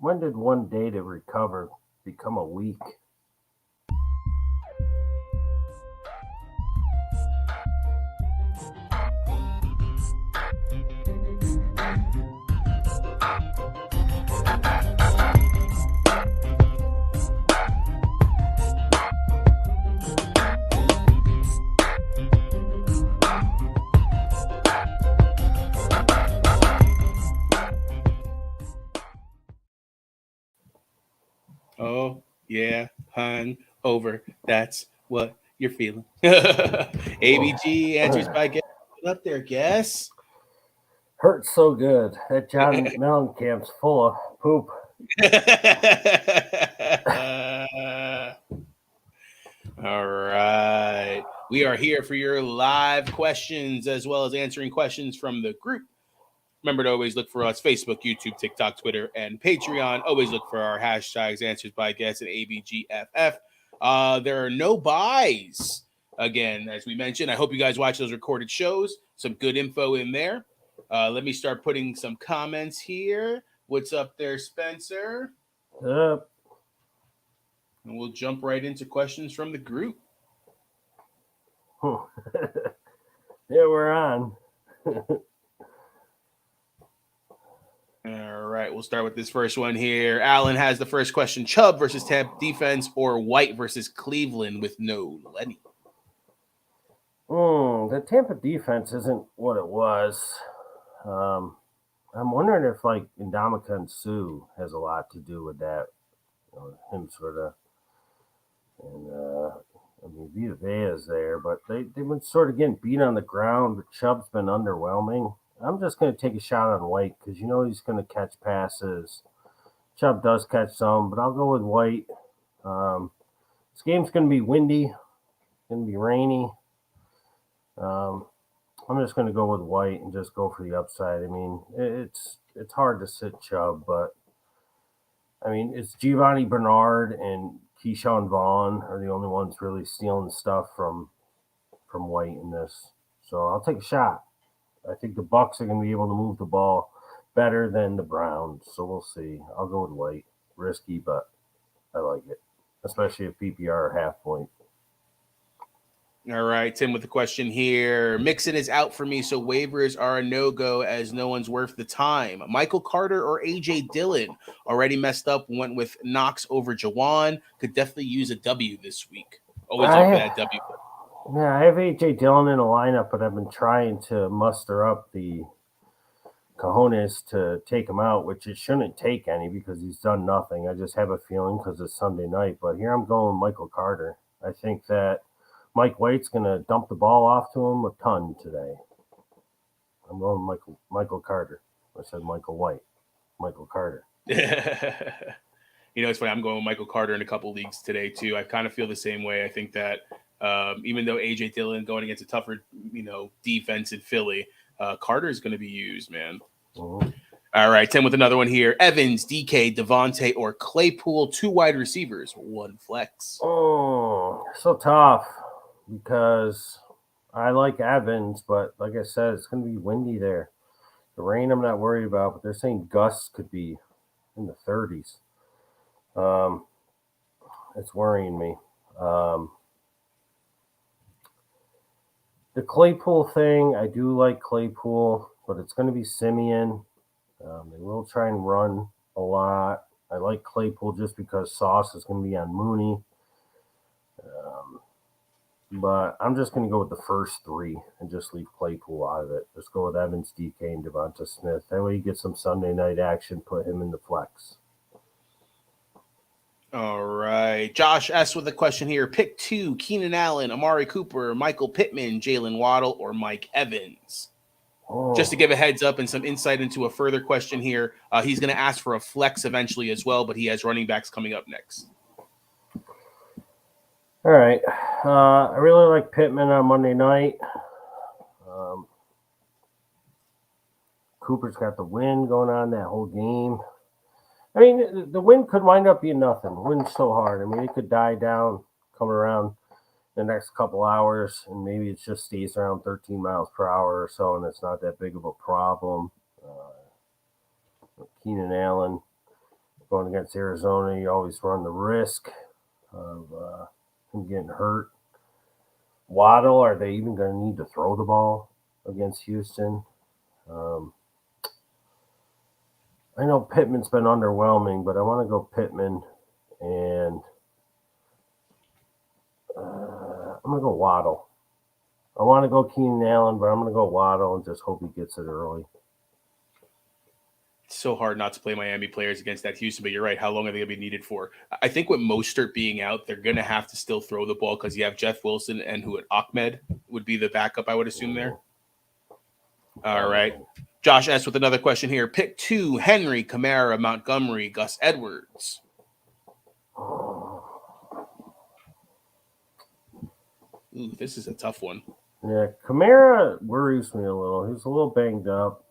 When did one day to recover become a week? Oh, yeah, hun, over. That's what you're feeling. ABG answers by guess. Up there, guess. Hurts so good. That John Mellencamp's full of poop. All right. We are here for your live questions as well as answering questions from the group. Remember to always look for us Facebook, YouTube, TikTok, Twitter, and Patreon. Always look for our hashtags, answers by guests, and ABGFF. There are no buys. Again, as we mentioned, I hope you guys watch those recorded shows. Some good info in there. Let me start putting some comments here. What's up there, Spencer? Yep. And we'll jump right into questions from the group. Yeah, we're on. All right, we'll start with this first one here. Alan has the first question. Chubb versus Tampa defense or White versus Cleveland with no Lenny? The Tampa defense isn't what it was. I'm wondering if like Ndamukong Suh has a lot to do with that. Him sort of, and I mean Vita Vea is there, but they've been sort of getting beat on the ground. But Chubb's been underwhelming. I'm just going to take a shot on White because he's going to catch passes. Chubb does catch some, but I'll go with White. This game's going to be windy. It's going to be rainy. I'm just going to go with White and just go for the upside. I mean, it's hard to sit Chubb, but I mean, it's Giovanni Bernard and Keyshawn Vaughn are the only ones really stealing stuff from White in this. So I'll take a shot. I think the Bucs are going to be able to move the ball better than the Browns. So we'll see. I'll go with White. Risky, but I like it, especially if PPR half point. All right, Tim with the question here. Mixon is out for me, so waivers are a no-go as no one's worth the time. Michael Carter or A.J. Dillon already messed up, went with Knox over Jawan. Could definitely use a W this week. Always look for that W. Yeah, I have A.J. Dillon in a lineup, but I've been trying to muster up the cojones to take him out, which it shouldn't take any because he's done nothing. I just have a feeling because it's Sunday night. But here I'm going Michael Carter. I think that Mike White's going to dump the ball off to him a ton today. I'm going Michael Carter. I said Michael White. Michael Carter. It's funny. I'm going with Michael Carter in a couple leagues today, too. I kind of feel the same way. I think that even though A.J. Dillon going against a tougher, defense in Philly, Carter is going to be used, man. Mm-hmm. All right, Tim with another one here. Evans, DK, Devontae, or Claypool, 2 wide receivers, 1 flex. Oh, so tough because I like Evans, but like I said, it's going to be windy there. The rain I'm not worried about, but they're saying gusts could be in the 30s. It's worrying me. The Claypool thing, I do like Claypool, but it's going to be Simeon. They will try and run a lot. I like Claypool just because Sauce is going to be on Mooney. But I'm just going to go with the first 3 and just leave Claypool out of it. Just go with Evans, DK, and Devonta Smith. That way you get some Sunday night action, put him in the flex. All right. Josh S. with a question here. Pick 2, Keenan Allen, Amari Cooper, Michael Pittman, Jalen Waddle, or Mike Evans. Just to give a heads up and some insight into a further question here, he's going to ask for a flex eventually as well, but he has running backs coming up next. All right. I really like Pittman on Monday night. Cooper's got the wind going on that whole game. I mean, the wind could wind up being nothing. The wind's so hard. I mean, it could die down, come around the next couple hours, and maybe it just stays around 13 miles per hour or so, and it's not that big of a problem. Keenan Allen, Going against Arizona, you always run the risk of him getting hurt. Waddle, are they even going to need to throw the ball against Houston? I know Pittman's been underwhelming, but I want to go Pittman, and I'm going to go Waddle. I want to go Keenan Allen, but I'm going to go Waddle and just hope he gets it early. It's so hard not to play Miami players against that Houston, but you're right. How long are they going to be needed for? I think with Mostert being out, they're going to have to still throw the ball because you have Jeff Wilson and who Ahmed would be the backup, I would assume there. All right. Josh S. with another question here. Pick 2, Henry, Kamara, Montgomery, Gus Edwards. Ooh, this is a tough one. Yeah, Kamara worries me a little. He's a little banged up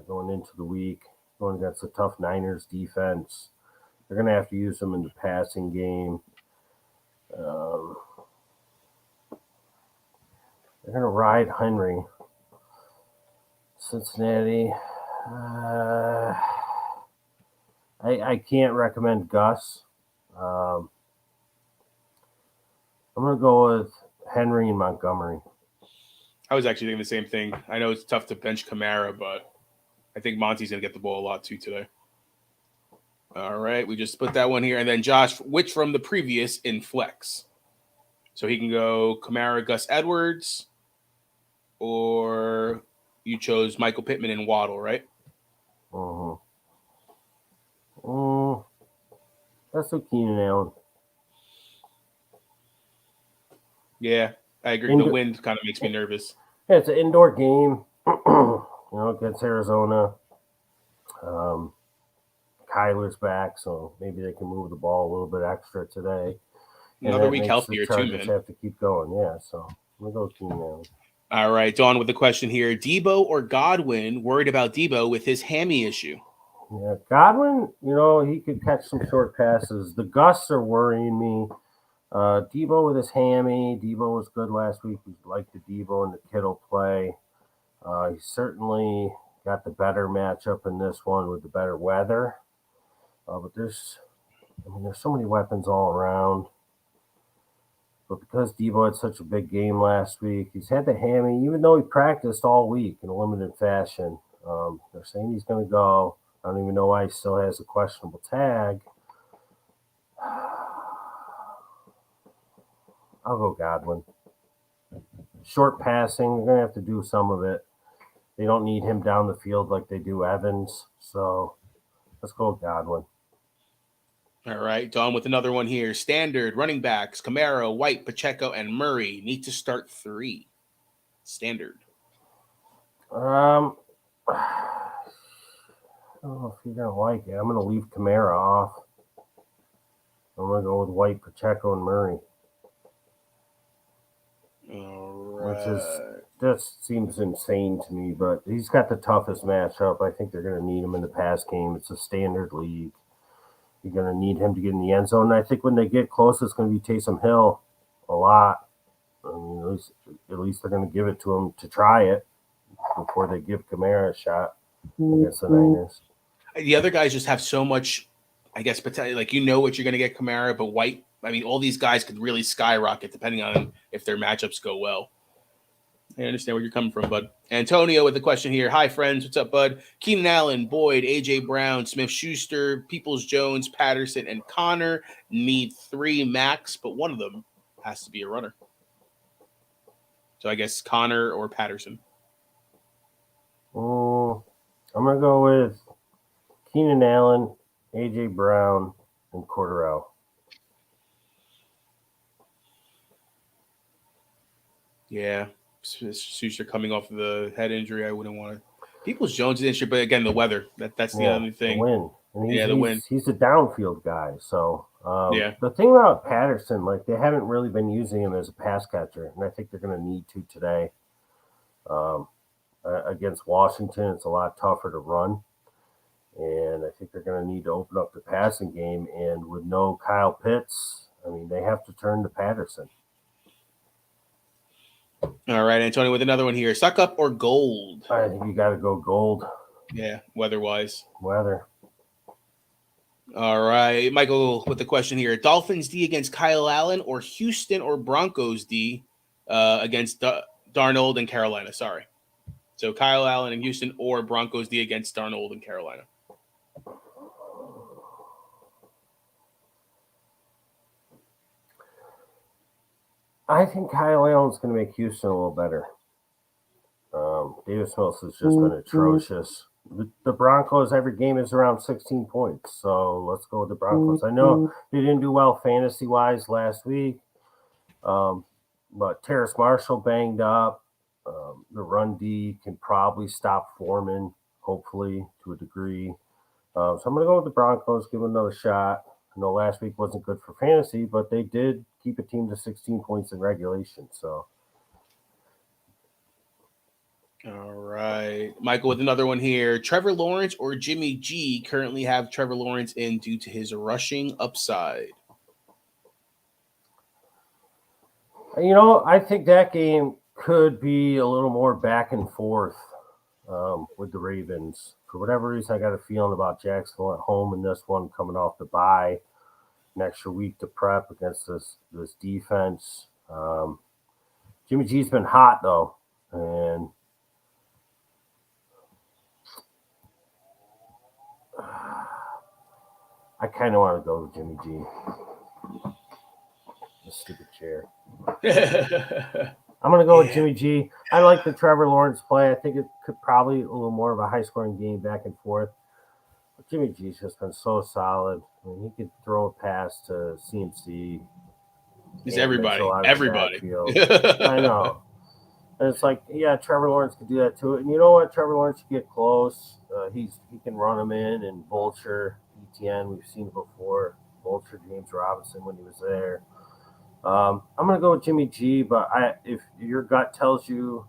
going into the week, going against a tough Niners defense. They're going to have to use him in the passing game. They're going to ride Henry. Cincinnati. I can't recommend Gus. I'm going to go with Henry and Montgomery. I was actually thinking the same thing. I know it's tough to bench Kamara, but I think Monty's going to get the ball a lot too today. All right, we just put that one here. And then Josh, which from the previous in flex? So he can go Kamara, Gus Edwards, or you chose Michael Pittman and Waddle, right? That's a Keenan Allen. Yeah, I agree. The wind kind of makes me nervous. Yeah, it's an indoor game, against Arizona. Kyler's back, so maybe they can move the ball a little bit extra today. Another week healthier too, man. Have to keep going, yeah. So we'll go Keenan Allen. All right, Dawn with the question here: Debo or Godwin? Worried about Debo with his hammy issue. Yeah, Godwin, he could catch some short passes. The Gus are worrying me. Debo with his hammy. Debo was good last week. We liked the Debo and the Kittle play. He certainly got the better matchup in this one with the better weather. But there's so many weapons all around. But because Debo had such a big game last week, he's had the hammy, even though he practiced all week in a limited fashion. They're saying he's going to go. I don't even know why he still has a questionable tag. I'll go Godwin. Short passing, they're going to have to do some of it. They don't need him down the field like they do Evans. So let's go with Godwin. All right, Dawn with another one here. Standard running backs: Kamara, White, Pacheco, and Murray need to start 3. Standard. I don't know if you're going to like it. I'm going to leave Kamara off. I'm going to go with White, Pacheco, and Murray. All right. That seems insane to me, but he's got the toughest matchup. I think they're going to need him in the pass game. It's a standard league. You're going to need him to get in the end zone. And I think when they get close, it's going to be Taysom Hill a lot. I mean, at least they're going to give it to him to try it before they give Kamara a shot against the Niners. The other guys just have so much, I guess, potential. Like, what you're going to get Kamara, but White, all these guys could really skyrocket depending on if their matchups go well. I understand where you're coming from, bud. Antonio with the question here. Hi, friends. What's up, bud? Keenan Allen, Boyd, A.J. Brown, Smith-Schuster, Peoples-Jones, Patterson, and Connor need 3 max, but one of them has to be a runner. So I guess Connor or Patterson. I'm going to go with Keenan Allen, A.J. Brown, and Cordarrelle. Yeah. Schuster coming off of the head injury, I wouldn't want to. Peoples-Jones is injured, but again, the weather. That's the only thing. The wind. The wind. He's a downfield guy. So yeah. The thing about Patterson, they haven't really been using him as a pass catcher, and I think they're going to need to today. Against Washington, it's a lot tougher to run, and I think they're going to need to open up the passing game. And with no Kyle Pitts, they have to turn to Patterson. All right, Antonio with another one here. Suck up or gold? I think you got to go gold. Yeah, weather-wise. Weather. All right, Michael with the question here: Dolphins D against Kyle Allen, or Houston or Broncos D against Darnold and Carolina? Sorry, so Kyle Allen and Houston, or Broncos D against Darnold and Carolina. I think Kyle Allen's going to make Houston a little better. Davis Mills has just been atrocious. The Broncos, every game is around 16 points. So let's go with the Broncos. I know they didn't do well fantasy-wise last week, but Terrace Marshall banged up. The run D can probably stop Foreman, hopefully, to a degree. So I'm going to go with the Broncos, give them another shot. I know last week wasn't good for fantasy, but they did keep a team to 16 points in regulation. So, all right, Michael with another one here: Trevor Lawrence or Jimmy G? Currently have Trevor Lawrence in due to his rushing upside. I think that game could be a little more back and forth with the Ravens. For whatever reason, I got a feeling about Jacksonville at home in this one, coming off the bye, an extra week to prep against this defense. Jimmy G's been hot though, and I kind of want to go with Jimmy G. The stupid chair. I'm going to go with Jimmy G. I like the Trevor Lawrence play. I think it could probably a little more of a high-scoring game back and forth. But Jimmy G's just been so solid. I mean, he could throw a pass to CMC. It's everybody. I know. And it's like, yeah, Trevor Lawrence could do that too. And you know what? Trevor Lawrence can get close. He can run him in, and Vulture, ETN, we've seen it before. Vulture, James Robinson when he was there. I'm going to go with Jimmy G, but if your gut tells you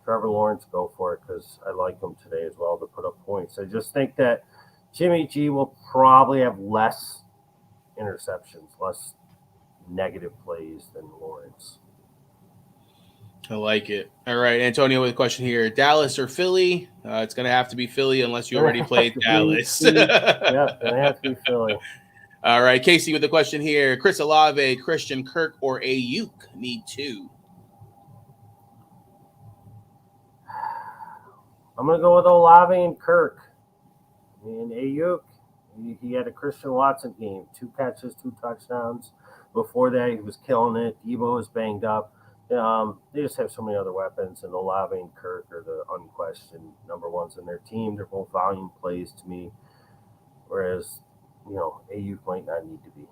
Trevor Lawrence, go for it, because I like him today as well to put up points. I just think that Jimmy G will probably have less interceptions, less negative plays than Lawrence. I like it. All right, Antonio with a question here: Dallas or Philly? It's going to have to be Philly unless you already played Dallas. Yeah, going to have to be Philly. All right, Casey with the question here: Chris Olave, Christian Kirk, or Ayuk? Need two. I'm going to go with Olave and Kirk. And Ayuk, he had a Christian Watson game, 2 catches, 2 touchdowns. Before that, he was killing it. Debo was banged up. They just have so many other weapons, and Olave and Kirk are the unquestioned number ones in their team. They're both volume plays to me, whereas Ayuk might not need to be.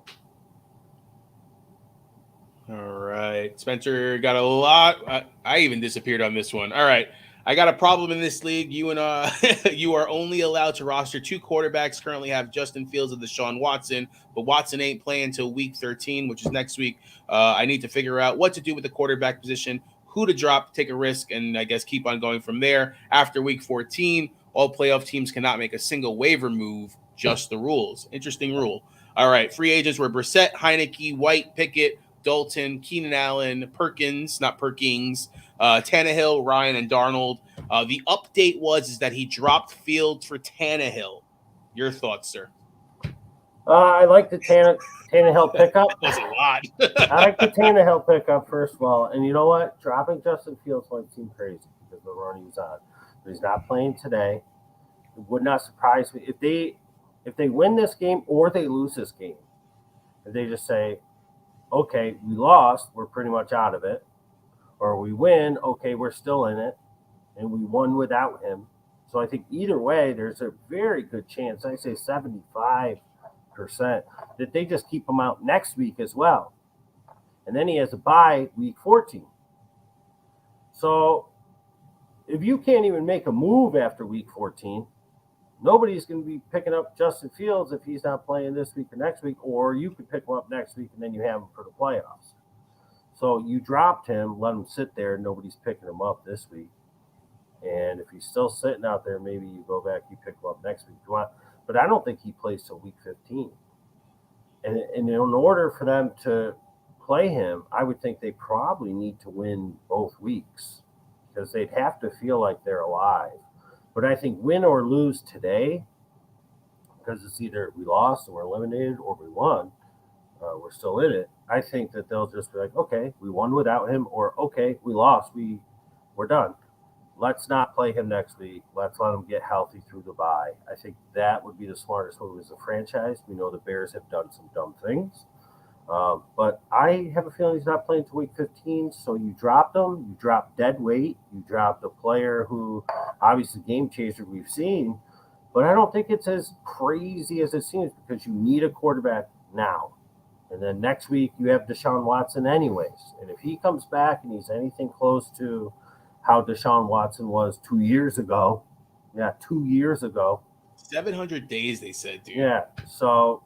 All right. Spencer got a lot. I even disappeared on this one. All right. I got a problem in this league. You are only allowed to roster 2 quarterbacks. Currently have Justin Fields and Deshaun Watson, but Watson ain't playing until week 13, which is next week. I need to figure out what to do with the quarterback position, who to drop, take a risk, and I guess keep on going from there. After week 14, all playoff teams cannot make a single waiver move, just the rules. Interesting rule. All right. Free agents were Brissett, Heineke, White, Pickett, Dalton, Keenan Allen, Perkins, not Perkins, Tannehill, Ryan, and Darnold. The update is that he dropped Fields for Tannehill. Your thoughts, sir? I like the Tannehill pickup. That's a lot. I like the Tannehill pickup, first of all. And you know what? Dropping Justin Fields might seem crazy because the run he's on. But he's not playing today. It would not surprise me if they win this game or they lose this game. If they just say, okay, we lost, we're pretty much out of it. Or we win, okay, we're still in it. And we won without him. So I think either way, there's a very good chance, I say 75%, that they just keep him out next week as well. And then he has a bye week 14. So if you can't even make a move after week 14, nobody's going to be picking up Justin Fields if he's not playing this week or next week, or you could pick him up next week and then you have him for the playoffs. So you dropped him, let him sit there, nobody's picking him up this week. And if he's still sitting out there, maybe you go back, you pick him up next week. But I don't think he plays till week 15. And in order for them to play him, I would think they probably need to win both weeks because they'd have to feel like they're alive. But I think win or lose today, because it's either we lost and we're eliminated or we won, we're still in it. I think that they'll just be like, okay, we won without him, or okay, we lost, we're done. Let's not play him next week. Let's let him get healthy through the bye. I think that would be the smartest move as a franchise. We know the Bears have done some dumb things. But I have a feeling he's not playing to week 15. So you dropped him. You dropped dead weight. You dropped a player who, obviously, game changer we've seen. But I don't think it's as crazy as it seems because you need a quarterback now. And then next week you have Deshaun Watson anyways. And if he comes back and he's anything close to how Deshaun Watson was 2 years ago, 2 years ago. 700 days, they said, dude. Yeah. So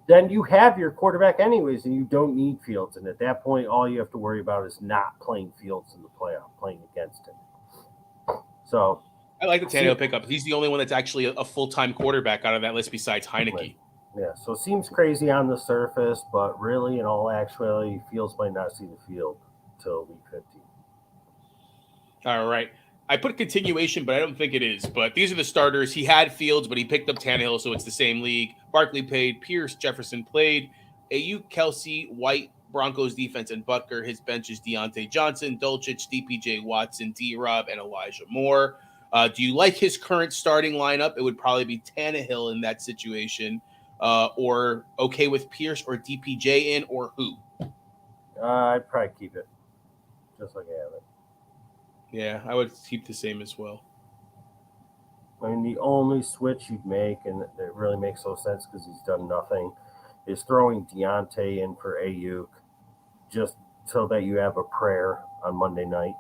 then you have your quarterback anyways, and you don't need Fields. And at that point, all you have to worry about is not playing Fields in the playoff, playing against him. So I like the Tannehill pickup. He's the only one that's actually a full-time quarterback out of that list besides Heineke. Yeah, so it seems crazy on the surface, but really, in all actuality, Fields might not see the field until week 15. All right. I put continuation, but I don't think it is. But these are the starters. He had Fields, but he picked up Tannehill, so it's the same league. Barkley played. Pierce, Jefferson played. Ayuk, Kelsey, White, Broncos defense, and Butker. His bench is Deontay Johnson, Dulcich, DPJ Watson, D-Rob, and Elijah Moore. Do you like his current starting lineup? It would probably be Tannehill in that situation. Or okay with Pierce or DPJ in, or who? I'd probably keep it just like I have it. Yeah, I would keep the same as well. I mean, the only switch you'd make, and it really makes no sense because he's done nothing, is throwing Deontay in for Ayuk just so that you have a prayer on Monday night.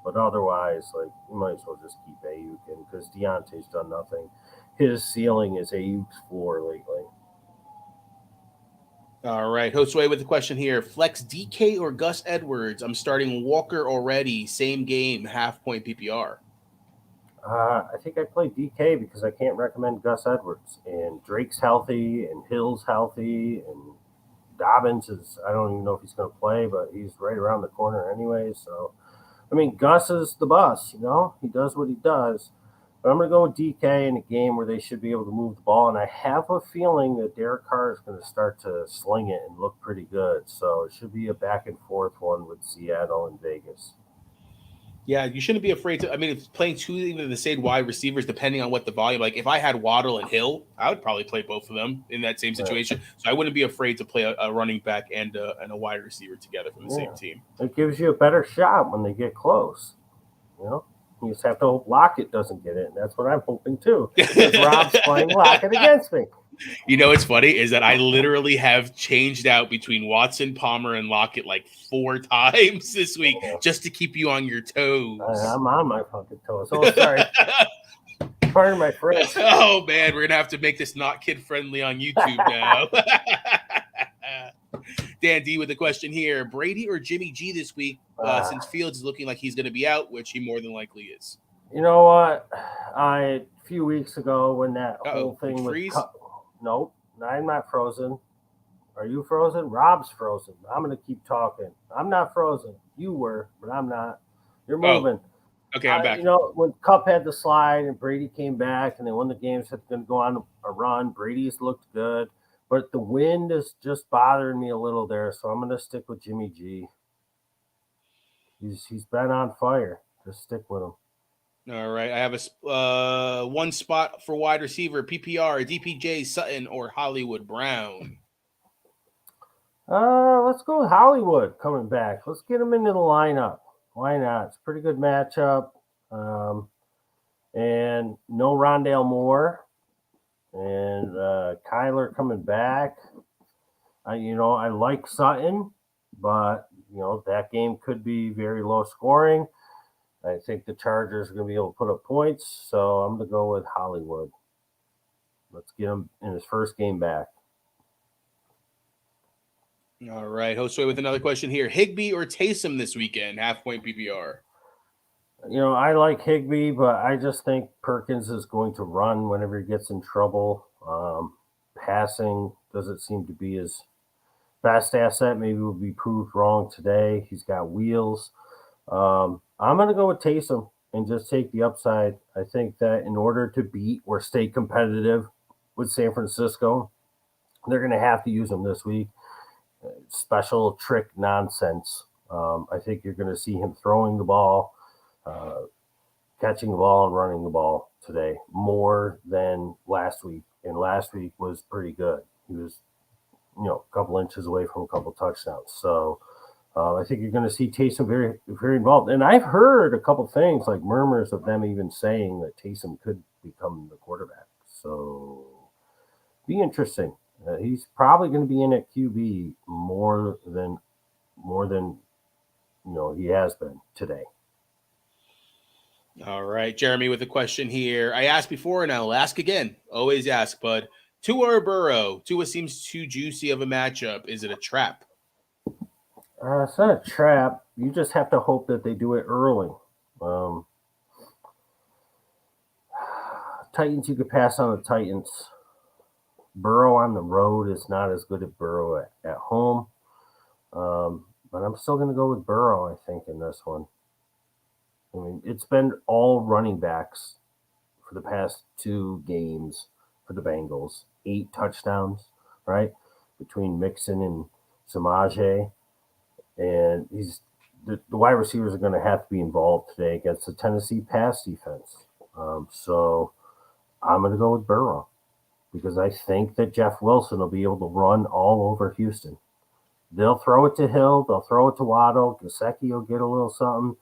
But otherwise, like, you might as well just keep Ayuk in because Deontay's done nothing. His ceiling is Ayuk's floor lately. All right. Josue with the question here. Flex DK or Gus Edwards? I'm starting Walker already. Same game, half-point PPR. I think I play DK because I can't recommend Gus Edwards. And Drake's healthy, and Hill's healthy, and Dobbins is, I don't even know if he's going to play, but he's right around the corner anyway. So, I mean, Gus is the boss, He does what he does. But I'm going to go with DK in a game where they should be able to move the ball. And I have a feeling that Derek Carr is going to start to sling it and look pretty good. So it should be a back and forth one with Seattle and Vegas. Yeah, you shouldn't be afraid to. I mean, if playing two even the same wide receivers, depending on what the volume. Like if I had Waddle and Hill, I would probably play both of them in that same situation. Right. So I wouldn't be afraid to play a running back and a wide receiver together from the same team. It gives you a better shot when they get close. You just have to hope Lockett doesn't get it. And that's what I'm hoping too. Because Rob's playing Lockett against me. You know what's funny is that I literally have changed out between Watson, Palmer, and Lockett like 4 times this week just to keep you on your toes. I'm on my fucking toes. Oh, sorry. Pardon my French. Oh, man. We're going to have to make this not kid-friendly on YouTube now. Dan D with the question here. Brady or Jimmy G this week since Fields is looking like he's going to be out, which he more than likely is. You know what? A few weeks ago when that whole thing was nope, I'm not frozen. Are you frozen? Rob's frozen. I'm going to keep talking. I'm not frozen. You were, but I'm not. You're moving. Okay, I'm back. When Kupp had the slide and Brady came back and they won the game, so going to go on a run. Brady's looked good, but the wind is just bothering me a little there, so I'm going to stick with Jimmy G. He's been on fire. Just stick with him. All right. I have a one spot for wide receiver, PPR, DPJ, Sutton, or Hollywood Brown. Let's go with Hollywood coming back. Let's get him into the lineup. Why not? It's a pretty good matchup. And no Rondale Moore. And Kyler coming back. I like Sutton, but, that game could be very low scoring. I think the Chargers are going to be able to put up points, so I'm going to go with Hollywood. Let's get him in his first game back. All right. Josue with another question here. Higbee or Taysom this weekend? Half-point PPR. I like Higbee, but I just think Perkins is going to run whenever he gets in trouble. Passing doesn't seem to be his best asset. Maybe will be proved wrong today. He's got wheels. I'm going to go with Taysom and just take the upside. I think that in order to beat or stay competitive with San Francisco. They're going to have to use him this week. Special trick nonsense. I think you're going to see him throwing the ball, catching the ball, and running the ball today more than last week. And last week was pretty good. He was, a couple inches away from a couple touchdowns. So I think you're going to see Taysom very, very involved. And I've heard a couple things like murmurs of them even saying that Taysom could become the quarterback. So be interesting. He's probably going to be in at QB more than he has been today. All right, Jeremy with a question here. I asked before and I'll ask again. Always ask, bud. Tua or Burrow? Tua seems too juicy of a matchup. Is it a trap? It's not a trap. You just have to hope that they do it early. Titans, you could pass on the Titans. Burrow on the road is not as good as Burrow at home. But I'm still going to go with Burrow, I think, in this one. I mean, it's been all running backs for the past 2 games for the Bengals. 8 touchdowns, right? Between Mixon and Samaje. And the wide receivers are going to have to be involved today against the Tennessee pass defense. So I'm going to go with Burrow because I think that Jeff Wilson will be able to run all over Houston. They'll throw it to Hill. They'll throw it to Waddle. Gesicki will get a little something.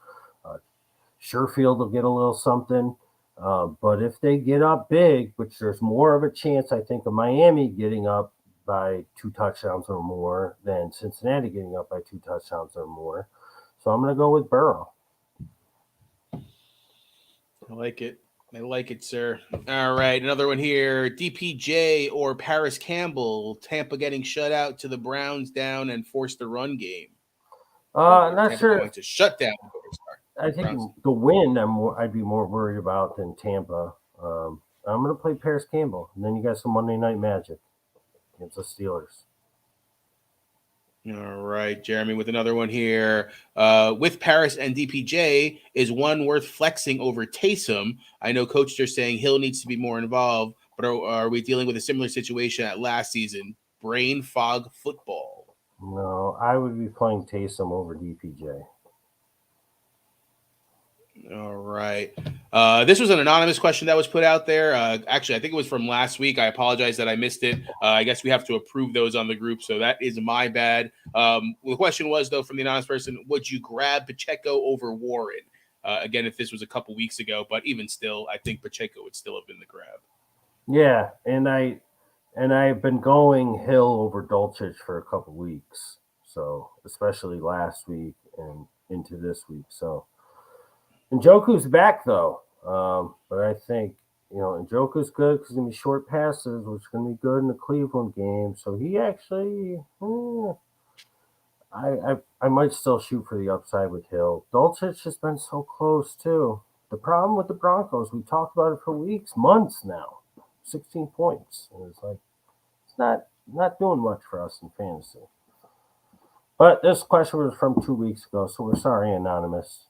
Sherfield will get a little something. But if they get up big, which there's more of a chance, I think, of Miami getting up by 2 touchdowns or more than Cincinnati getting up by 2 touchdowns or more. So I'm going to go with Burrow. I like it. I like it, sir. All right, another one here. DPJ or Paris Campbell. Tampa getting shut out to the Browns down and forced the run game. Not Tampa sure. Going to shut down. I think the win I'd be more worried about than Tampa. I'm going to play Paris Campbell. And then you got some Monday Night Magic against the Steelers. All right, Jeremy with another one here. With Paris and DPJ, is one worth flexing over Taysom? I know coaches are saying Hill needs to be more involved, but are we dealing with a similar situation at last season? Brain fog football. No, I would be playing Taysom over DPJ. All right. This was an anonymous question that was put out there. Actually, I think it was from last week. I apologize that I missed it. I guess we have to approve those on the group, so that is my bad. The question was, though, from the anonymous person, would you grab Pacheco over Warren? Again, if this was a couple weeks ago, but even still, I think Pacheco would still have been the grab. Yeah, and I've been going Hill over Dulcich for a couple weeks, so especially last week and into this week, so. Njoku's back, though. But I think, Njoku's good because he's going to be short passes, which is going to be good in the Cleveland game. So he actually, I might still shoot for the upside with Hill. Dulcich has been so close, too. The problem with the Broncos, we talked about it for weeks, months now. 16 points. And it's like, it's not doing much for us in fantasy. But this question was from 2 weeks ago, so we're sorry, Anonymous.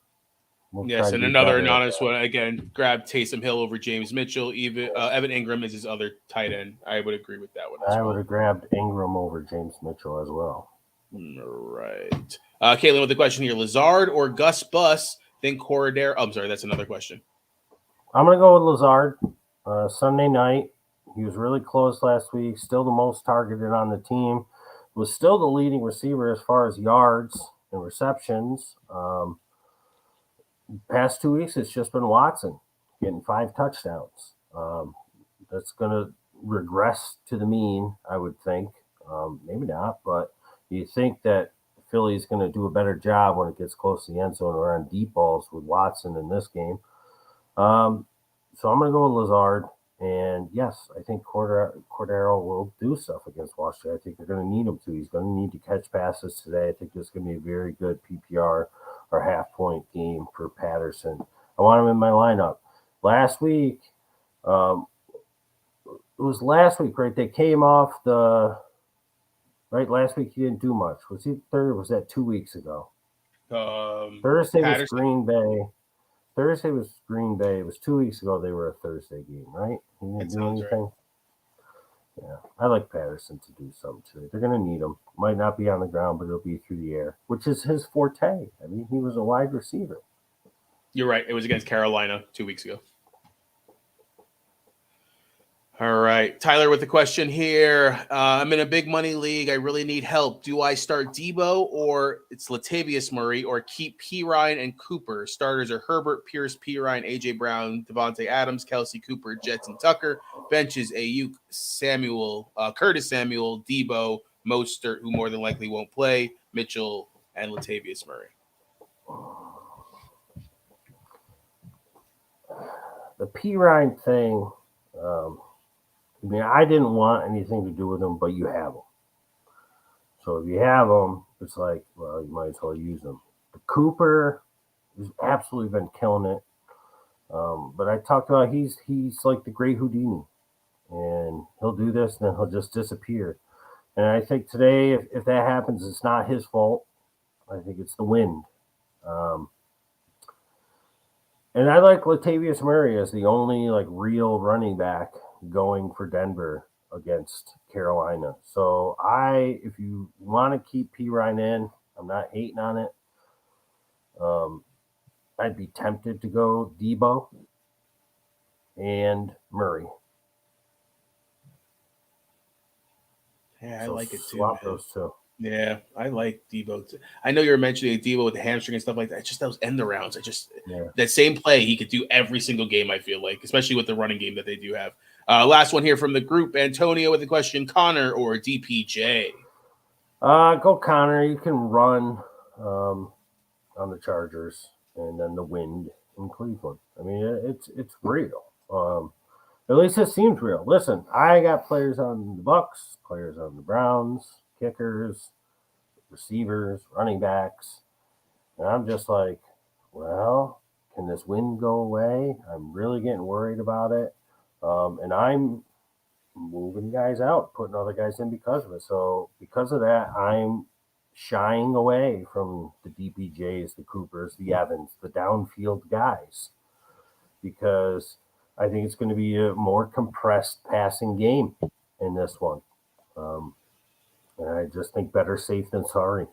Yes, and another anonymous one, again, grab Taysom Hill over James Mitchell. Evan Ingram is his other tight end. I would agree with that one as well. I would have grabbed Ingram over James Mitchell as well. Right. Caitlin with the question here. Lazard or Gus Bus? Think Corridor. Oh, I'm sorry, that's another question. I'm going to go with Lazard. Sunday night. He was really close last week. Still the most targeted on the team. Was still the leading receiver as far as yards and receptions. Past 2 weeks, it's just been Watson getting 5 touchdowns. That's going to regress to the mean, I would think. Maybe not, but you think that Philly is going to do a better job when it gets close to the end zone or on deep balls with Watson in this game. So I'm going to go with Lazard. And yes, I think Cordero will do stuff against Washington. I think they're going to need him to. He's going to need to catch passes today. I think this is going to be a very good PPR or half-point game for Patterson. I want him in my lineup. Last week, right? They came off last week he didn't do much. Was he third? Was that 2 weeks ago? Thursday Patterson. Was Green Bay. Thursday was Green Bay. It was 2 weeks ago they were a Thursday game, right? He didn't do anything. Right. Yeah, I like Patterson to do something too. They're going to need him. Might not be on the ground, but it'll be through the air, which is his forte. I mean, he was a wide receiver. You're right. It was against Carolina 2 weeks ago. All right. Tyler with the question here. I'm in a big money league. I really need help. Do I start Debo or it's Latavius Murray or keep P. Ryan and Cooper? Starters are Herbert, Pierce, P. Ryan, A.J. Brown, Devontae Adams, Kelsey Cooper, Jetson Tucker. Benches, Ayuk, Samuel, Curtis Samuel, Debo, Mostert, who more than likely won't play, Mitchell, and Latavius Murray. The P. Ryan thing, I mean, I didn't want anything to do with them, but you have them. So if you have them, it's like, well, you might as well use them. The Cooper has absolutely been killing it. But I talked about he's like the great Houdini, and he'll do this, and then he'll just disappear. And I think today, if that happens, it's not his fault. I think it's the wind. And I like Latavius Murray as the only like real running back going for Denver against Carolina. So if you want to keep P. Ryan in, I'm not hating on it. I'd be tempted to go Debo and Murray. Yeah, I like it too. Swap those two. Yeah, I like Debo too. I know you were mentioning Debo with the hamstring and stuff like that. Just those end arounds. That same play he could do every single game, I feel like, especially with the running game that they do have. Last one here from the group. Antonio with the question, Connor or DPJ? Go Connor. You can run on the Chargers and then the wind in Cleveland. I mean, it's real. At least it seems real. Listen, I got players on the Bucks, players on the Browns, kickers, receivers, running backs, and I'm just like, well, can this wind go away? I'm really getting worried about it, and I'm moving guys out, putting other guys in because of it. So because of that, I'm shying away from the DPJs, the Coopers, the Evans, the downfield guys, because I think it's going to be a more compressed passing game in this one. And I just think better safe than sorry.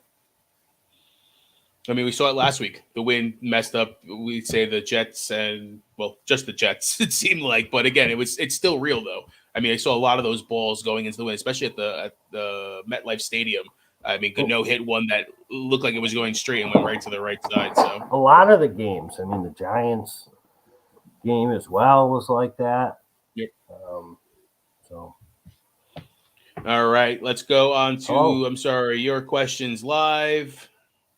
I mean, we saw it last week. The wind messed up, we'd say the Jets and, well, just the Jets, it seemed like. But again, it's still real, though. I mean, I saw a lot of those balls going into the wind, especially at the MetLife Stadium. I mean, the no-hit one that looked like it was going straight and went right to the right side. So a lot of the games, I mean, the Giants game as well was like that. Yep. So. All right, let's go on to, your questions live.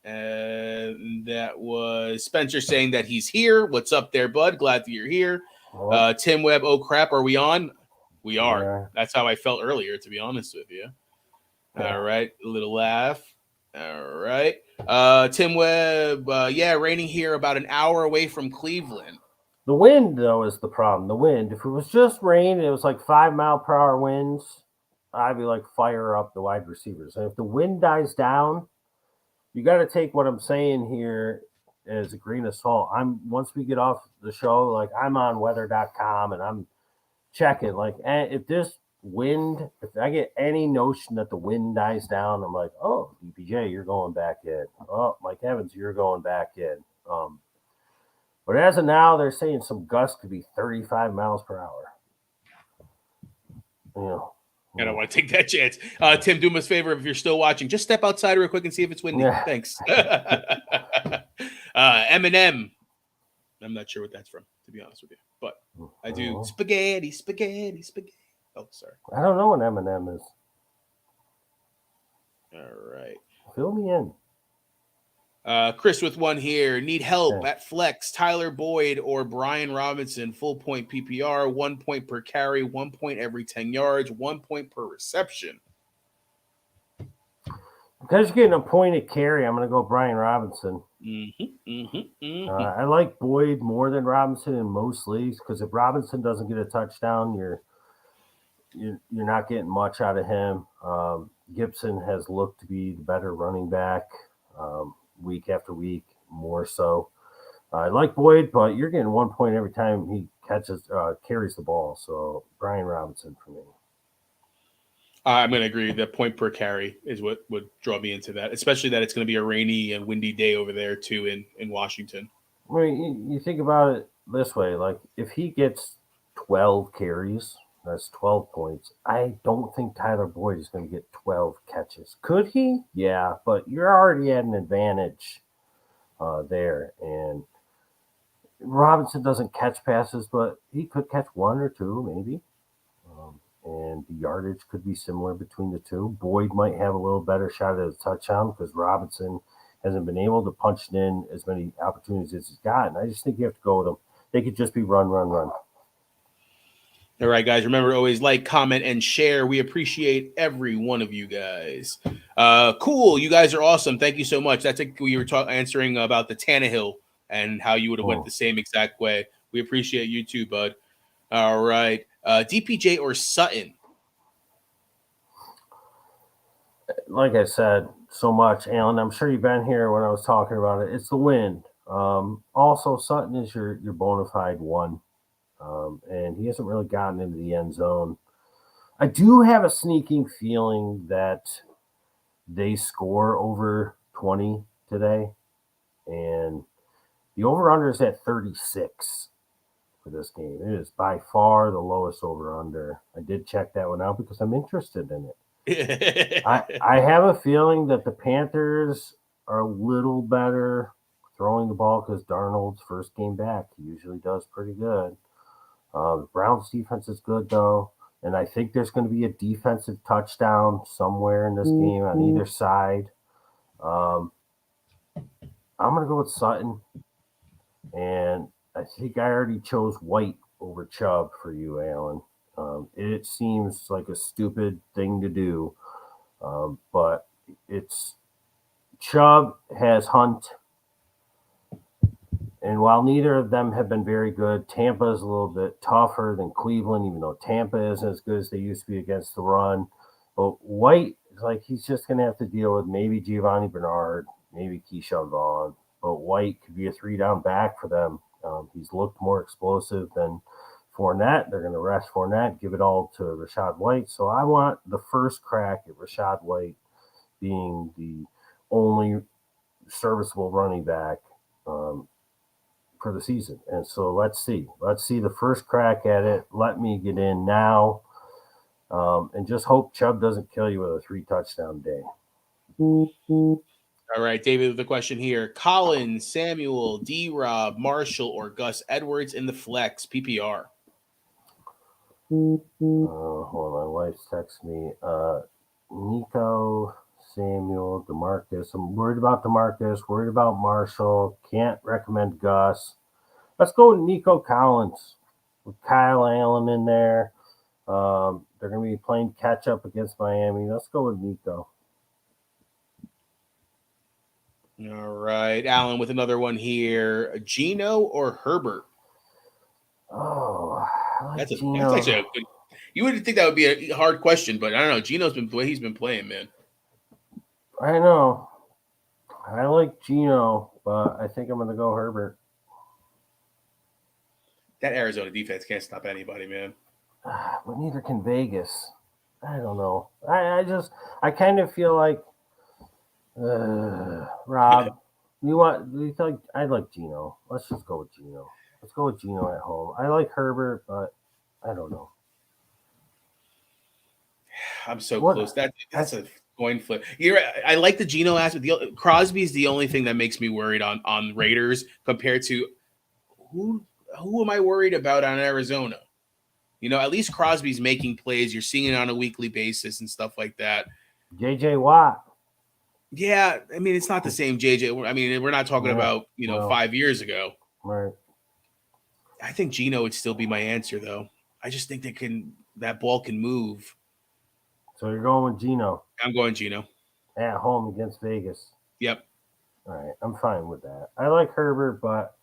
And that was Spencer saying that he's here. What's up there, bud? Glad that you're here. Tim Webb, oh crap, are we on? We are. Yeah. That's how I felt earlier, to be honest with you. Yeah. All right, a little laugh. All right. Tim Webb, raining here about an hour away from Cleveland. The wind, though, is the problem. The wind. If it was just rain, it was like 5-mile-per-hour winds, I'd be like, fire up the wide receivers. And if the wind dies down, you got to take what I'm saying here as a grain of salt. Once we get off the show, like I'm on weather.com and I'm checking. Like, if this wind, if I get any notion that the wind dies down, I'm like, oh, DPJ, you're going back in. Oh, Mike Evans, you're going back in. But as of now, they're saying some gusts could be 35 miles per hour. You know. I don't want to take that chance. Tim, do me a favor if you're still watching. Just step outside real quick and see if it's windy. Yeah. Thanks. Eminem. I'm not sure what that's from, to be honest with you. But I do spaghetti. Oh, sorry. I don't know what Eminem is. All right. Fill me in. Chris with one here. Need help at flex. Tyler Boyd or Brian Robinson. Full point PPR. 1 point per carry. 1 point every 10 yards. 1 point per reception. Because you're getting a point at carry, I'm going to go Brian Robinson. I like Boyd more than Robinson in most leagues because if Robinson doesn't get a touchdown, you're not getting much out of him. Gibson has looked to be the better running back. Week after week, more so. I like Boyd, but you're getting 1 point every time he carries the ball. So Brian Robinson for me. I'm going to agree that point per carry is what would draw me into that, especially that it's going to be a rainy and windy day over there too in Washington. I mean, you think about it this way: like if he gets 12 carries, that's 12 points. I don't think Tyler Boyd is going to get 12 catches. Could he? Yeah, but you're already at an advantage there. And Robinson doesn't catch passes, but he could catch one or two, maybe. And the yardage could be similar between the two. Boyd might have a little better shot at a touchdown because Robinson hasn't been able to punch it in as many opportunities as he's gotten. I just think you have to go with them. They could just be run, run, run. All right, guys. Remember to always like, comment, and share. We appreciate every one of you guys. Cool. You guys are awesome. Thank you so much. That's we were answering about the Tannehill and how you would have went the same exact way. We appreciate you too, bud. All right. DPJ or Sutton? Like I said so much, Alan, I'm sure you've been here when I was talking about it. It's the wind. Also, Sutton is your bona fide one. And he hasn't really gotten into the end zone. I do have a sneaking feeling that they score over 20 today. And the over-under is at 36 for this game. It is by far the lowest over-under. I did check that one out because I'm interested in it. I have a feeling that the Panthers are a little better throwing the ball because Darnold's first game back. He usually does pretty good. The Browns defense is good, though. And I think there's going to be a defensive touchdown somewhere in this game on either side. I'm going to go with Sutton. And I think I already chose White over Chubb for you, Alan. It seems like a stupid thing to do. But it's Chubb has Hunt. And while neither of them have been very good, Tampa is a little bit tougher than Cleveland, even though Tampa isn't as good as they used to be against the run. But White is like he's just going to have to deal with maybe Giovanni Bernard, maybe Keyshawn Vaughn. But White could be a 3-down back for them. He's looked more explosive than Fournette. They're going to rest Fournette, give it all to Rachaad White. So I want the first crack at Rachaad White being the only serviceable running back for the season. And so let's see the first crack at it. Let me get in now. And just hope Chubb doesn't kill you with a 3-touchdown day. All right, David, with a question here. Collins, Samuel, D-Rob, Marshall, or Gus Edwards in the flex PPR? Hold on, my wife's texting me. Nico, Samuel, DeMarcus. I'm worried about DeMarcus, worried about Marshall. Can't recommend Gus. Let's go with Nico Collins with Kyle Allen in there. They're going to be playing catch up against Miami. Let's go with Nico. All right, Alan, with another one here. Geno or Herbert? Oh, that's actually a good. You wouldn't think that would be a hard question, but I don't know. Geno's been the way he's been playing, man. I know. I like Geno, but I think I'm going to go Herbert. That Arizona defense can't stop anybody, man. But neither can Vegas. I don't know. I kind of feel like Rob, I like Geno. Let's just go with Geno. Let's go with Geno at home. I like Herbert, but I don't know. I'm so close. That's a coin flip. I like the Geno aspect. Crosby is the only thing that makes me worried on Raiders compared to who am I worried about on Arizona? At least Crosby's making plays. You're seeing it on a weekly basis and stuff like that. JJ Watt. Yeah, I mean, it's not the same JJ. I mean, we're not talking about, 5 years ago. Right. I think Geno would still be my answer, though. I just think that ball can move. So you're going with Geno? I'm going Geno. At home against Vegas? Yep. All right, I'm fine with that. I like Herbert, but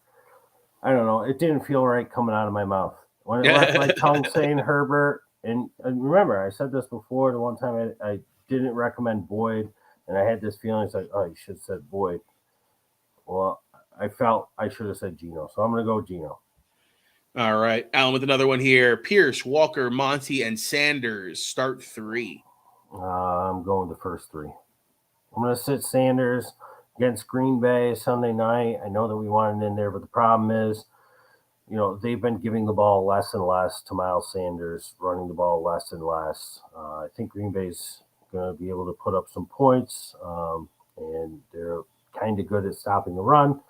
I don't know. It didn't feel right coming out of my mouth. When it left my tongue saying Herbert, and remember, I said this before, the one time I didn't recommend Boyd, and I had this feeling, it's like, oh, you should have said Boyd. Well, I felt I should have said Geno, so I'm going to go Geno. All right. Alan with another one here. Pierce, Walker, Monty, and Sanders start 3. I'm going the first three. I'm going to sit Sanders against Green Bay Sunday night. I know that we want it in there, but the problem is, they've been giving the ball less and less to Miles Sanders, running the ball less and less. I think Green Bay's going to be able to put up some points, and they're kind of good at stopping the run.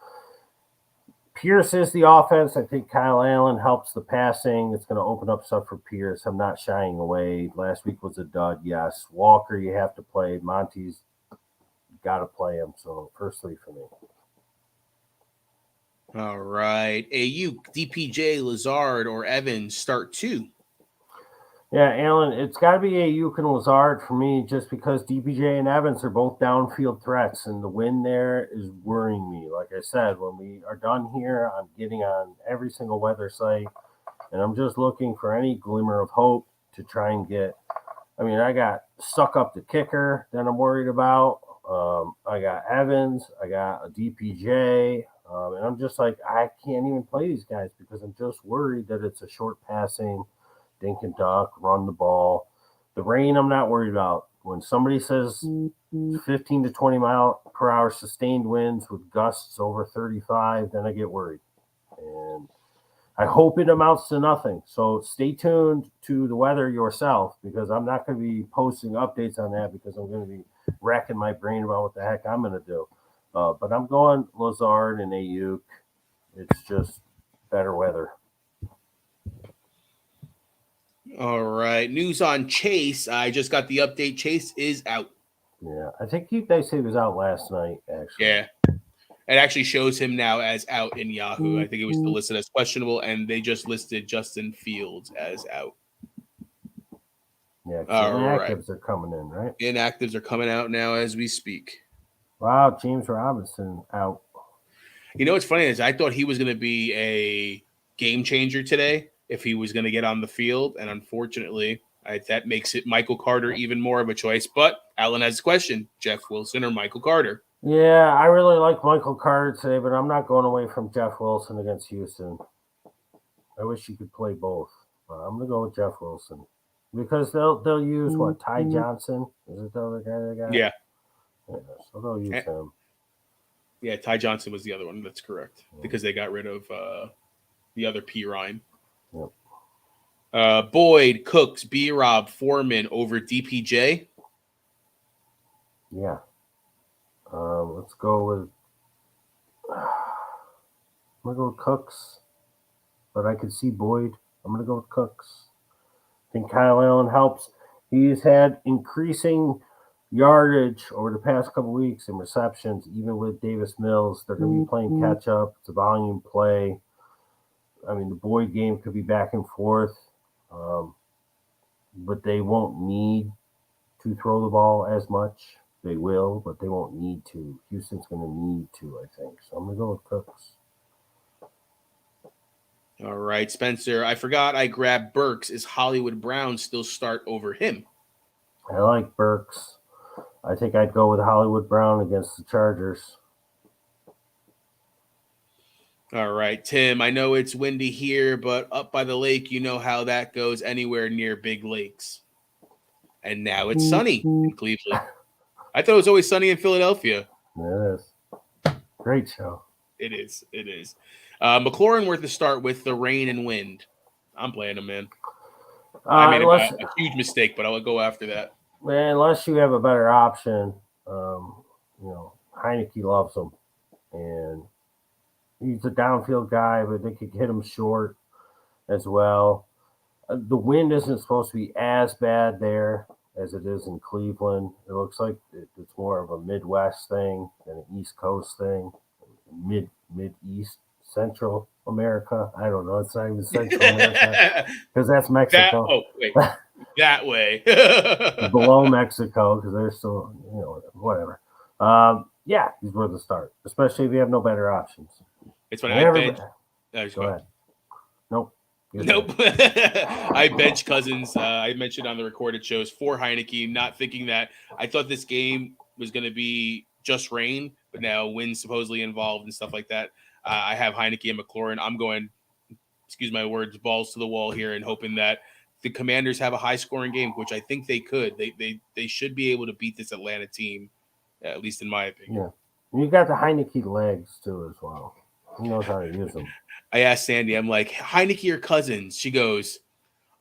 Pierce is the offense. I think Kyle Allen helps the passing. It's going to open up stuff for Pierce. I'm not shying away. Last week was a dud, yes. Walker, you have to play. Monty's got to play him. So first three for me. All right. Ayuk, DPJ, Lazard, or Evans start 2. Yeah, Allen, it's got to be Ayuk and Lazard for me just because DPJ and Evans are both downfield threats, and the win there is worrying me. Like I said, when we are done here, I'm getting on every single weather site, and I'm just looking for any glimmer of hope to try and get. I mean, I got stuck up the kicker that I'm worried about. I got Evans, I got a DPJ, and I'm just like, I can't even play these guys because I'm just worried that it's a short passing dink and duck, run the ball. The rain, I'm not worried about. When somebody says 15 to 20 mile per hour sustained winds with gusts over 35, then I get worried. And I hope it amounts to nothing. So stay tuned to the weather yourself because I'm not going to be posting updates on that because I'm going to be racking my brain about what the heck I'm going to do. But I'm going Lazard and Ayuk. It's just better weather. All right. News on Chase. I just got the update. Chase is out. Yeah, I think they say he was out last night, actually. Yeah. It actually shows him now as out in Yahoo. I think it was still listed as questionable, and they just listed Justin Fields as out. Yeah, inactives are coming in, right? Inactives are coming out now as we speak. Wow, James Robinson out. You know what's funny is I thought he was going to be a game changer today if he was going to get on the field, and unfortunately, that makes it Michael Carter even more of a choice. But Alan has a question: Jeff Wilson or Michael Carter? Yeah, I really like Michael Carter today, but I'm not going away from Jeff Wilson against Houston. I wish you could play both. I'm going to go with Jeff Wilson because they'll use what, Ty Johnson? Is it the other guy they got? Yeah, so they'll use him. Yeah, Ty Johnson was the other one. That's correct because they got rid of the other P. Ryan. Yep. Boyd, Cooks, B-Rob, Foreman over DPJ. Yeah. Let's go with. I'm gonna go with Cooks, but I could see Boyd. I'm gonna go with Cooks. I think Kyle Allen helps. He's had increasing yardage over the past couple weeks in receptions, even with Davis Mills. They're going to be playing catch up. It's a volume play. I mean, the Boyd game could be back and forth, but they won't need to throw the ball as much. They will, but they won't need to. Houston's going to need to, I think. So I'm going to go with Cooks. All right, Spencer. I forgot I grabbed Burks. Is Hollywood Brown still start over him? I like Burks. I think I'd go with Hollywood Brown against the Chargers. All right, Tim. I know it's windy here, but up by the lake, you know how that goes anywhere near big lakes. And now it's sunny in Cleveland. I thought it was always sunny in Philadelphia. It is. Great show. It is. It is. McLaurin worth to start with the rain and wind. I'm playing him, man. I made a huge mistake, but I'll go after that. Man, unless you have a better option, Heineke loves him. And he's a downfield guy, but they could hit him short as well. The wind isn't supposed to be as bad there as it is in Cleveland. It looks like it's more of a Midwest thing than an East Coast thing. Mid-East, Central America. I don't know. It's not even Central America because that's Mexico. That way. Below Mexico because they're still, whatever. Yeah, he's worth a start, especially if you have no better options. It's funny. Go ahead. Nope. I bench Cousins. I mentioned on the recorded shows for Heineke, not thinking that I thought this game was going to be just rain, but now wind's supposedly involved and stuff like that. I have Heineke and McLaurin. I'm going, excuse my words, balls to the wall here and hoping that the Commanders have a high scoring game, which I think they could. They should be able to beat this Atlanta team, at least in my opinion. Yeah. You got the Heineke legs too as well. He knows how to use them. I asked Sandy, I'm like, Heineke or Cousins? She goes,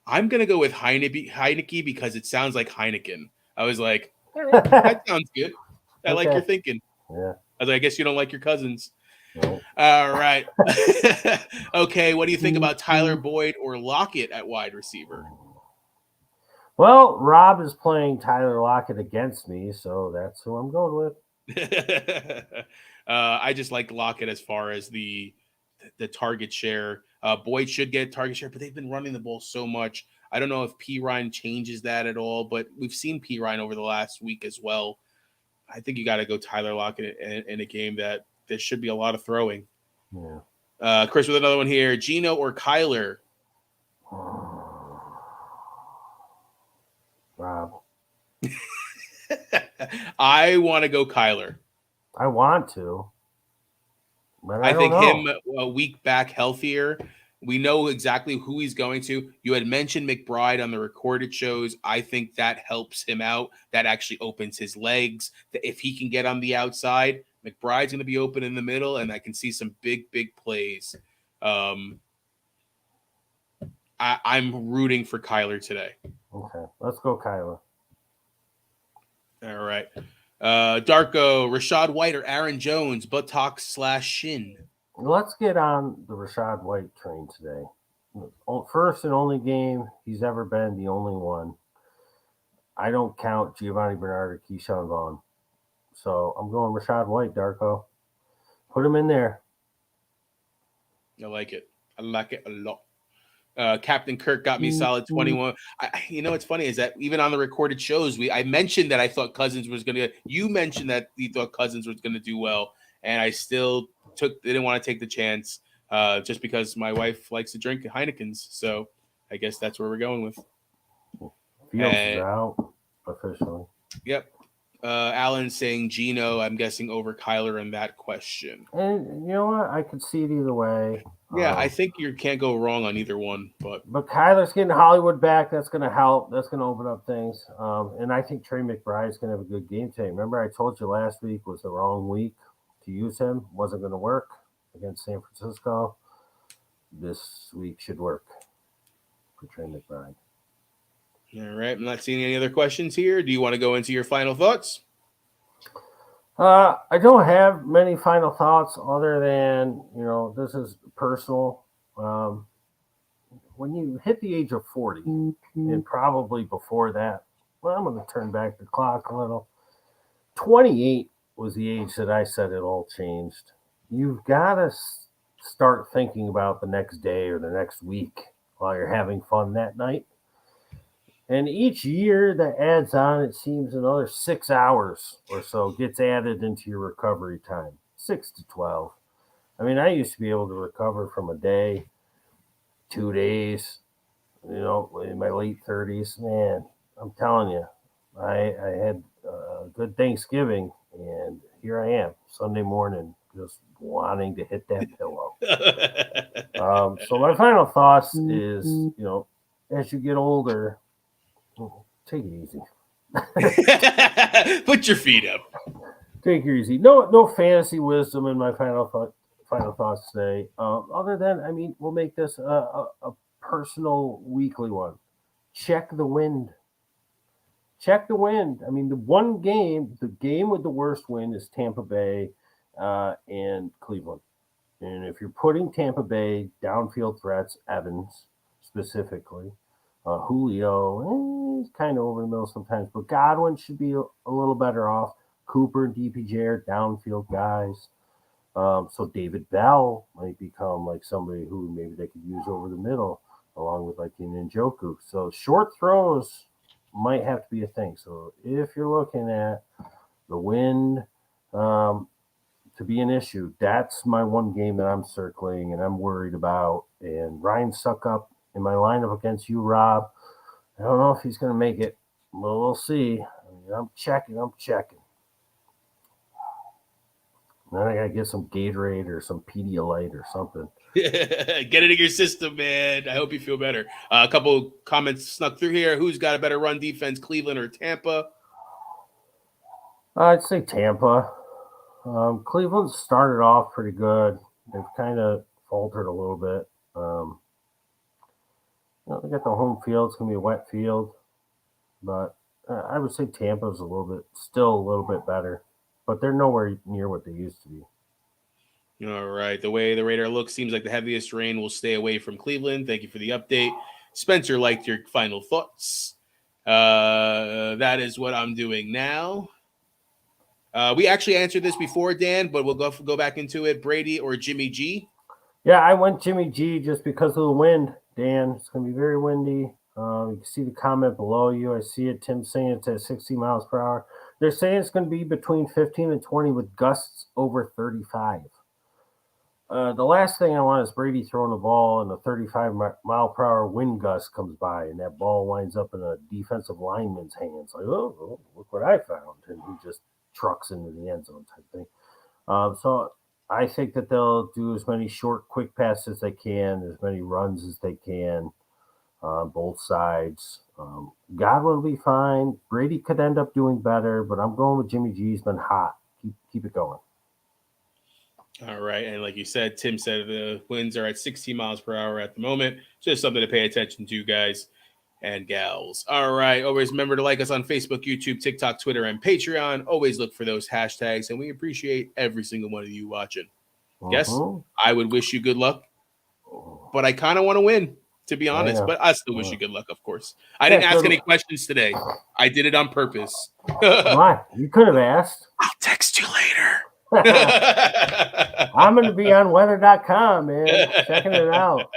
I'm gonna go with Heineke because it sounds like Heineken. I was like, all right, that sounds good. I like your thinking. Yeah. I was like, I guess you don't like your Cousins. No. All right. Okay, what do you think about Tyler Boyd or Lockett at wide receiver? Well, Rob is playing Tyler Lockett against me, so that's who I'm going with. I just like Lockett as far as the target share. Boyd should get target share, but they've been running the ball so much. I don't know if P. Ryan changes that at all, but we've seen P. Ryan over the last week as well. I think you got to go Tyler Lockett in a game that there should be a lot of throwing. Yeah. Chris with another one here. Geno or Kyler? Rob. I want to go Kyler. I want to. But I think know. him a week back healthier. We know exactly who he's going to. You had mentioned McBride on the recorded shows. I think that helps him out. That actually opens his legs. If he can get on the outside, McBride's going to be open in the middle, and I can see some big plays. I'm rooting for Kyler today. Okay, let's go Kyler. All right. Darko, Rachaad White or Aaron Jones, buttocks / shin? Let's get on the Rachaad White train today. First and only game he's ever been, the only one. I don't count Giovanni Bernard or Keyshawn Vaughn. So I'm going Rachaad White, Darko. Put him in there. I like it. I like it a lot. Captain Kirk got me solid 21. You know what's funny is that even on the recorded shows, I mentioned that I thought Cousins was going to. You mentioned that you thought Cousins was going to do well, and I still didn't want to take the chance just because my wife likes to drink Heinekens. So I guess that's where we're going with. Fields is out officially. Yep. Alan saying Geno, I'm guessing over Kyler in that question. And you know what? I could see it either way. Yeah, I think you can't go wrong on either one. But Kyler's getting Hollywood back. That's going to help. That's going to open up things. And I think Trey McBride's going to have a good game today. Remember, I told you last week was the wrong week to use him. Wasn't going to work against San Francisco. This week should work for Trey McBride. All right. I'm not seeing any other questions here. Do you want to go into your final thoughts? I don't have many final thoughts other than, this is personal. When you hit the age of 40, and probably before that, well, I'm going to turn back the clock a little. 28 was the age that I said it all changed. You've got to start thinking about the next day or the next week while you're having fun that night. And each year that adds on, it seems another 6 hours or so gets added into your recovery time, 6 to 12. I mean, I used to be able to recover from a day, 2 days, in my late 30s. Man, I'm telling you, I had a good Thanksgiving, and here I am, Sunday morning, just wanting to hit that pillow. So my final thoughts is, as you get older, take it easy. Put your feet up. Take it easy. No fantasy wisdom in my final thoughts today. Other than, we'll make this a personal weekly one. Check the wind. Check the wind. I mean, the game with the worst wind is Tampa Bay and Cleveland. And if you're putting Tampa Bay downfield threats, Evans specifically, Julio, he's kind of over the middle sometimes, but Godwin should be a little better off. Cooper and DPJ are downfield guys. So David Bell might become like somebody who maybe they could use over the middle, along with like Njoku. So short throws might have to be a thing. So if you're looking at the wind to be an issue, that's my one game that I'm circling and I'm worried about. And Ryan Suckup in my lineup against you, Rob. I don't know if he's going to make it. Well, we'll see. I'm checking. Then I got to get some Gatorade or some Pedialyte or something. Get it in your system, man. I hope you feel better. A couple comments snuck through here. Who's got a better run defense, Cleveland or Tampa? I'd say Tampa. Cleveland started off pretty good. They've kind of faltered a little bit. They got the home field. It's going to be a wet field. But I would say Tampa's still a little bit better. But they're nowhere near what they used to be. All right. The way the radar looks, seems like the heaviest rain will stay away from Cleveland. Thank you for the update. Spencer liked your final thoughts. That is what I'm doing now. We actually answered this before, Dan, but we'll go back into it. Brady or Jimmy G? Yeah, I went Jimmy G just because of the wind, Dan. It's going to be very windy. You can see the comment below you. I see it. Tim saying it's at 60 miles per hour. They're saying it's going to be between 15 and 20 with gusts over 35. The last thing I want is Brady throwing the ball and a 35 mile per hour wind gust comes by and that ball winds up in a defensive lineman's hands. Like, oh, look what I found. And he just trucks into the end zone type thing. So I think that they'll do as many short, quick passes as they can, as many runs as they can on both sides. Godwin will be fine. Brady could end up doing better, but I'm going with Jimmy G. He's been hot. Keep it going. All right. And like you said, Tim said the winds are at 16 miles per hour at the moment. Just something to pay attention to, guys and gals. All right. Always remember to like us on Facebook, YouTube, TikTok, Twitter, and Patreon. Always look for those hashtags, and we appreciate every single one of you watching. Yes, I would wish you good luck, but I kind of want to win, to be honest. But I still wish you good luck, of course. I didn't ask any questions today. I did it on purpose. Why? You could have asked. I'll text you later. I'm going to be on weather.com, man, checking it out.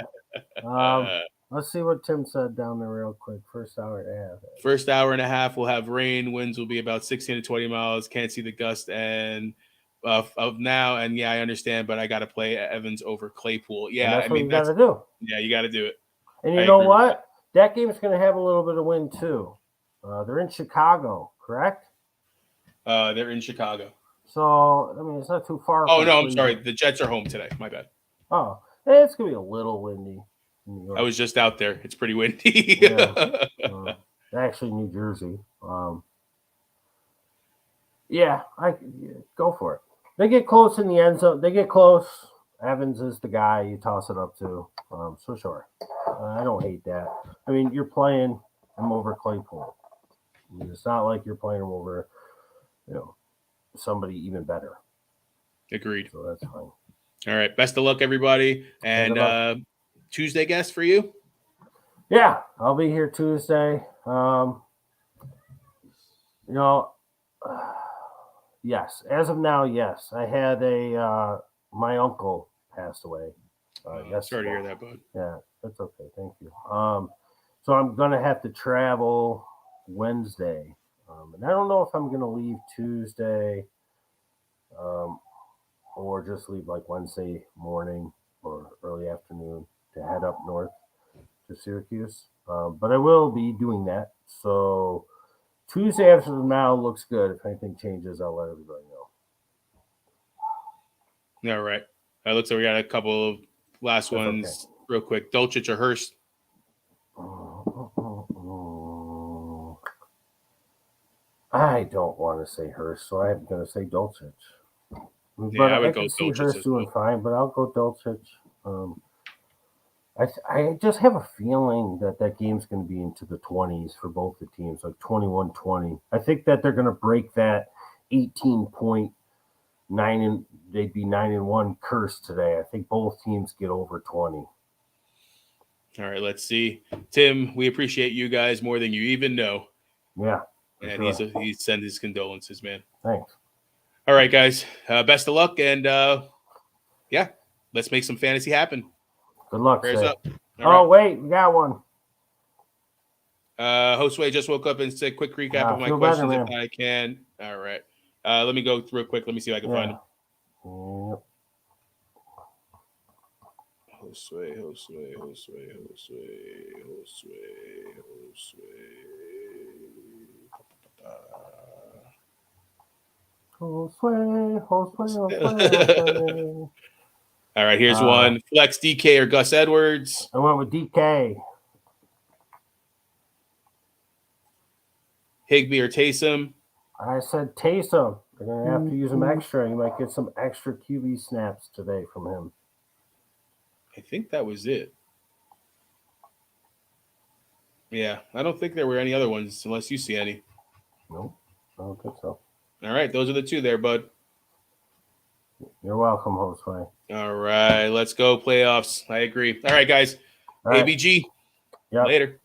Let's see what Tim said down there real quick. First hour and a half. First hour and a half, we'll have rain. Winds will be about 16 to 20 miles. Can't see the gust and of now. And yeah, I understand, but I got to play Evans over Claypool. Yeah, that's what you got to do. Yeah, you got to do it. And you know what? That game is going to have a little bit of wind too. They're in Chicago, correct? They're in Chicago. So, I mean, it's not too far. Oh, no, I'm sorry. The Jets are home today. My bad. Oh, it's going to be a little windy. I was just out there. It's pretty windy. Yeah. Actually, New Jersey. Go for it. They get close in the end zone. They get close. Evans is the guy you toss it up to. So sure. I don't hate that. I mean, you're playing him over Claypool. I mean, it's not like you're playing him over, somebody even better. Agreed. So that's fine. All right. Best of luck, everybody. And Tuesday guest for you? Yeah, I'll be here Tuesday. Yes. As of now, yes. I had my uncle passed away. Sorry to hear that, bud. Yeah, that's okay. Thank you. So I'm going to have to travel Wednesday. And I don't know if I'm going to leave Tuesday or just leave like Wednesday morning or early afternoon to head up north to Syracuse. But I will be doing that. So Tuesday after now looks good. If anything changes, I'll let everybody know. All right. Looks like we got a couple of last ones real quick. Dulcich or Hurst? I don't want to say Hurst, so I'm going to say Dulcich. Yeah, I would go Dulcich. Hurst doing fine, but I'll go Dulcich. I just have a feeling that game's going to be into the 20s for both the teams, like 21-20. I think that they're going to break that 18-point they'd be 9-1 curse today. I think both teams get over 20. All right, let's see. Tim, we appreciate you guys more than you even know. Yeah. And he sent his condolences, man. Thanks. All right, guys. Best of luck. And let's make some fantasy happen. Good luck. Prayers up. Wait, we got one. Josue just woke up and said, quick recap of my questions if I can. All right. Let me go real quick. Let me see if I can find them. Josue. All right, here's one. Flex DK or Gus Edwards? I went with DK. Higbee or Taysom? I said Taysom. They're going to have to use him extra. You might get some extra QB snaps today from him. I think that was it. Yeah, I don't think there were any other ones unless you see any. Nope, I don't think so. All right, those are the two there, bud. You're welcome, Josue. All right, let's go playoffs. I agree. All right, guys. All right. ABG. Yep. Later.